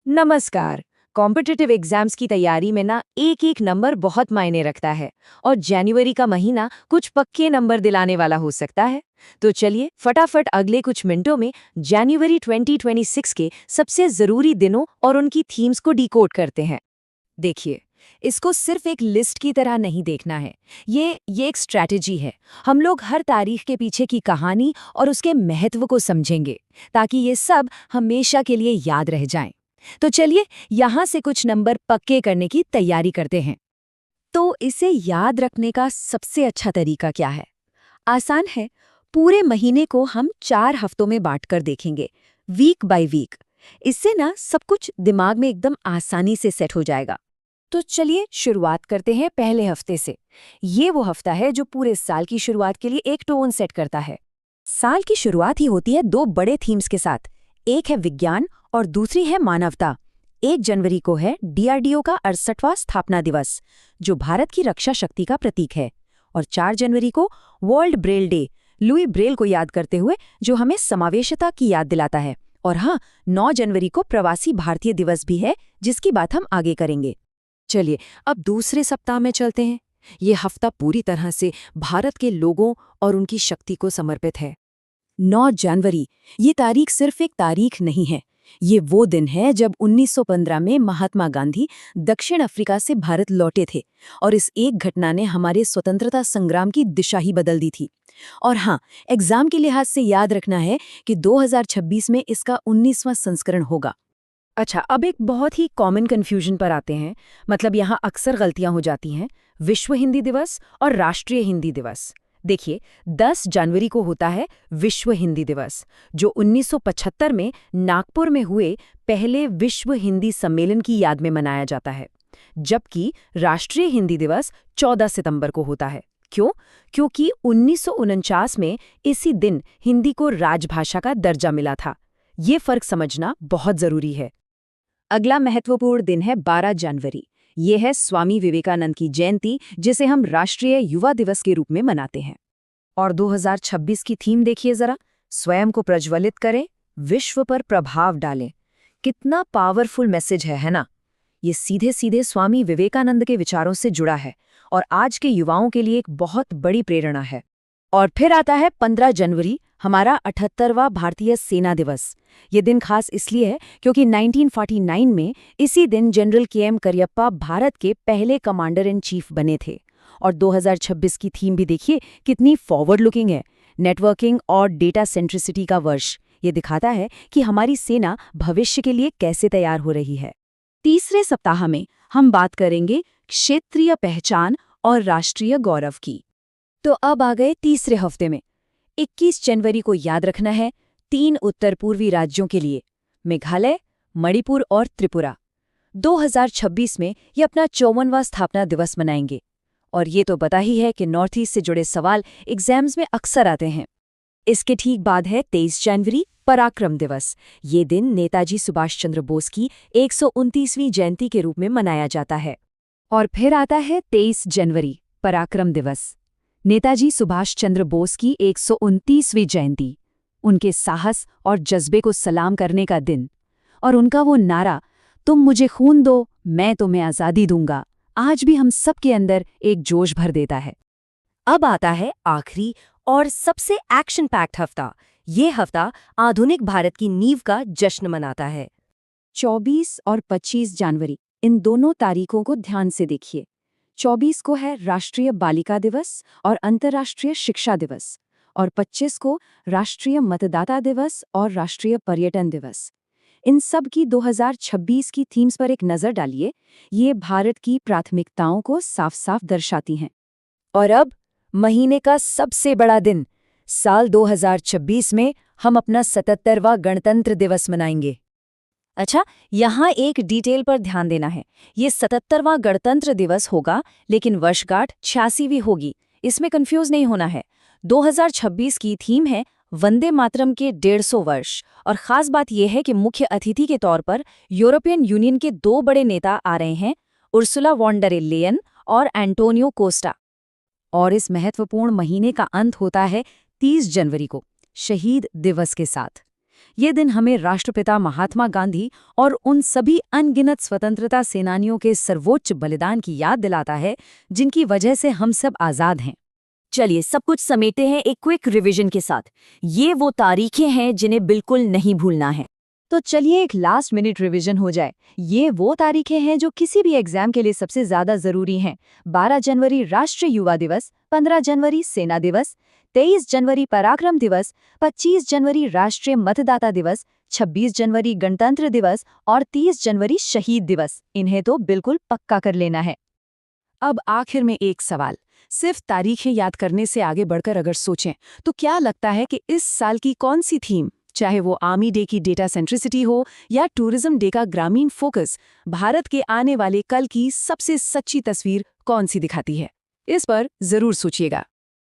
नमस्कार। Competitive exams की तैयारी में ना एक एक नंबर बहुत मायने रखता है और जनवरी का महीना कुछ पक्के नंबर दिलाने वाला हो सकता है। तो चलिए फटाफट अगले कुछ मिनटों में जनवरी 2026 के सबसे जरूरी दिनों और उनकी थीम्स को डिकोड करते हैं। देखिए, इसको सिर्फ एक लिस्ट की तरह नहीं देखना है। ये एक स्ट्रैटेजी है। हम लोग हर तारीख के पीछे की कहानी और उसके महत्व को समझेंगे ताकि ये सब हमेशा के लिए याद रह जाएं। तो चलिए यहां से कुछ नंबर पक्के करने की तैयारी करते हैं। तो इसे याद रखने का सबसे अच्छा तरीका क्या है? आसान है। पूरे महीने को हम 4 हफ्तों में बांटकर देखेंगे, वीक बाय वीक। इससे ना सब कुछ दिमाग में एकदम आसानी से सेट हो जाएगा। तो चलिए शुरुआत करते हैं पहले हफ्ते से। ये वो हफ्ता है जो पूरे साल की शुरुआत के लिए एक टोन सेट करता है। साल की शुरुआत ही होती है दो बड़े थीम्स के साथ। एक है विज्ञान और दूसरी है मानवता। 1 जनवरी को है डीआरडीओ का 68वां स्थापना दिवस, जो भारत की रक्षा शक्ति का प्रतीक है। और 4 जनवरी को world Braille day, Louis Braille को याद करते हुए, जो हमें समावेशिता की याद दिलाता है। और हाँ, 9 जनवरी को प्रवासी भारतीय दिवस भी है, जिसकी बात हम आगे करेंगे। चलिए अब दूसरे सप्ताह में चलते हैं। ये हफ्ता पूरी तरह से भारत के लोगों और उनकी शक्ति को समर्पित है। 9 जनवरी, ये तारीख सिर्फ एक तारीख नहीं है। ये वो दिन है जब 1915 में महात्मा गांधी दक्षिण अफ्रीका से भारत लौटे थे और इस एक घटना ने हमारे स्वतंत्रता संग्राम की दिशा ही बदल दी थी। और हाँ, एग्जाम के लिहाज से याद रखना है कि 2026 में इसका 19वां संस्करण होगा। अच्छा, अब एक बहुत ही कॉमन कन्फ्यूजन पर आते हैं। मतलब यहाँ अक्सर गलतियां हो जाती हैं। विश्व हिंदी दिवस और राष्ट्रीय हिंदी दिवस। देखिए, 10 जनवरी को होता है विश्व हिंदी दिवस, जो 1975 में नागपुर में हुए पहले विश्व हिंदी सम्मेलन की याद में मनाया जाता है। जबकि राष्ट्रीय हिंदी दिवस 14 सितंबर को होता है। क्यों? क्योंकि 1949 में इसी दिन हिंदी को राजभाषा का दर्जा मिला था। ये फर्क समझना बहुत जरूरी है। अगला महत्वपूर्ण दिन है 12 जनवरी। ये है स्वामी विवेकानंद की जयंती, जिसे हम राष्ट्रीय युवा दिवस के रूप में मनाते हैं। और 2026 की थीम देखिए जरा। स्वयं को प्रज्वलित करें, विश्व पर प्रभाव डालें। कितना पावरफुल मैसेज है ना? ये सीधे सीधे स्वामी विवेकानंद के विचारों से जुड़ा है और आज के युवाओं के लिए एक बहुत बड़ी प्रेरणा है। और फिर आता है 15 जनवरी, हमारा 78वां भारतीय सेना दिवस। ये दिन खास इसलिए है क्योंकि 1949 में इसी दिन जनरल के.एम. करियप्पा भारत के पहले कमांडर इन चीफ बने थे। और 2026 की थीम भी देखिए कितनी फॉरवर्ड लुकिंग है। नेटवर्किंग और डेटा सेंट्रिसिटी का वर्ष। ये दिखाता है कि हमारी सेना भविष्य के लिए कैसे तैयार हो रही है। तीसरे सप्ताह में हम बात करेंगे क्षेत्रीय पहचान और राष्ट्रीय गौरव की। तो अब आ गए तीसरे हफ्ते में। 21 जनवरी को याद रखना है 3 उत्तर पूर्वी राज्यों के लिए, मेघालय, मणिपुर और त्रिपुरा। 2026 में ये अपना 54वां स्थापना दिवस मनाएंगे। और ये तो पता ही है कि नॉर्थ ईस्ट से जुड़े सवाल एग्जाम्स में अक्सर आते हैं। इसके ठीक बाद है 23 जनवरी, पराक्रम दिवस। ये दिन नेताजी सुभाष चंद्र बोस की 129वीं जयंती के रूप में मनाया जाता है। और फिर आता है 23 जनवरी, पराक्रम दिवस। नेताजी सुभाष चंद्र बोस की 129वीं जयंती, उनके साहस और जज्बे को सलाम करने का दिन। और उनका वो नारा, तुम मुझे खून दो, मैं तुम्हें आज़ादी दूंगा, आज भी हम सबके अंदर एक जोश भर देता है। अब आता है आखिरी और सबसे एक्शन पैक्ड हफ्ता। ये हफ्ता आधुनिक भारत की नींव का जश्न मनाता है। 24 और 25 जनवरी, इन दोनों तारीखों को ध्यान से देखिए। 24 को है राष्ट्रीय बालिका दिवस और अंतर्राष्ट्रीय शिक्षा दिवस, और 25 को राष्ट्रीय मतदाता दिवस और राष्ट्रीय पर्यटन दिवस। इन सब की 2026 की थीम्स पर एक नज़र डालिए। ये भारत की प्राथमिकताओं को साफ साफ दर्शाती हैं। और अब महीने का सबसे बड़ा दिन, साल 2026 में हम अपना 77वां गणतंत्र दिवस मनाएंगे। अच्छा, यहाँ एक डिटेल पर ध्यान देना है। ये 77वां गणतंत्र दिवस होगा, लेकिन वर्षगांठ 86वीं होगी। इसमें कंफ्यूज नहीं होना है। 2026 की थीम है वंदे मातरम के 150 वर्ष। और खास बात यह है कि मुख्य अतिथि के तौर पर यूरोपियन यूनियन के 2 बड़े नेता आ रहे हैं, उर्सुला वॉन डर लेयन और एंटोनियो कोस्टा। और इस महत्वपूर्ण महीने का अंत होता है 30 जनवरी को, शहीद दिवस के साथ। ये दिन हमें राष्ट्रपिता महात्मा गांधी और उन सभी अनगिनत स्वतंत्रता सेनानियों के सर्वोच्च बलिदान की याद दिलाता है, जिनकी वजह से हम सब आज़ाद हैं। चलिए सब कुछ समेटे हैं एक क्विक रिवीजन के साथ। ये वो तारीखें हैं जिन्हें बिल्कुल नहीं भूलना है। तो चलिए एक लास्ट मिनट रिवीजन हो जाए। ये वो तारीखें हैं जो किसी भी एग्जाम के लिए सबसे ज्यादा जरूरी हैं। 12 जनवरी राष्ट्रीय युवा दिवस, 15 जनवरी सेना दिवस, 23 जनवरी पराक्रम दिवस, 25 जनवरी राष्ट्रीय मतदाता दिवस, 26 जनवरी गणतंत्र दिवस और 30 जनवरी शहीद दिवस। इन्हें तो बिल्कुल पक्का कर लेना है। अब आखिर में एक सवाल, सिर्फ तारीखें याद करने से आगे बढ़कर अगर सोचें तो क्या लगता है कि इस साल की कौन सी थीम, चाहे वो आर्मी डे की डेटा सेंट्रिसिटी हो या टूरिज्म डे का ग्रामीण फोकस, भारत के आने वाले कल की सबसे सच्ची तस्वीर कौन सी दिखाती है? इस पर जरूर सोचिएगा।